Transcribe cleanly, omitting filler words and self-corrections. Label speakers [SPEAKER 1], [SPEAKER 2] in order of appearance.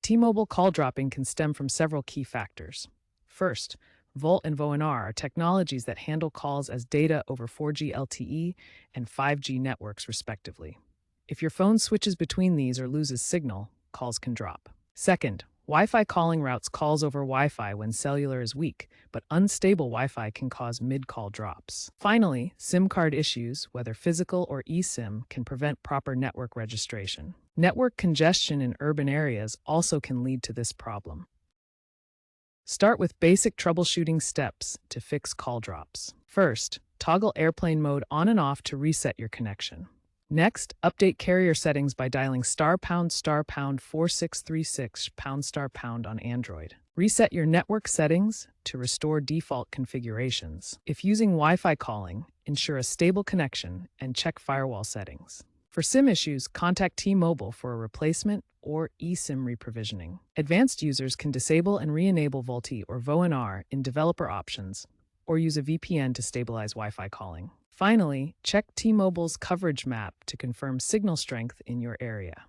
[SPEAKER 1] T-Mobile call dropping can stem from several key factors. First, VoLTE and VoNR are technologies that handle calls as data over 4G LTE and 5G networks, respectively. If your phone switches between these or loses signal, calls can drop. Second, Wi-Fi calling routes calls over Wi-Fi when cellular is weak, but unstable Wi-Fi can cause mid-call drops. Finally, SIM card issues, whether physical or eSIM, can prevent proper network registration. Network congestion in urban areas also can lead to this problem. Start with basic troubleshooting steps to fix call drops. First, toggle airplane mode on and off to reset your connection. Next, update carrier settings by dialing ***4636 ** on Android. Reset your network settings to restore default configurations. If using Wi-Fi calling, ensure a stable connection and check firewall settings. For SIM issues, contact T-Mobile for a replacement or eSIM reprovisioning. Advanced users can disable and re-enable VoLTE or VoNR in developer options, or use a VPN to stabilize Wi-Fi calling. Finally, check T-Mobile's coverage map to confirm signal strength in your area.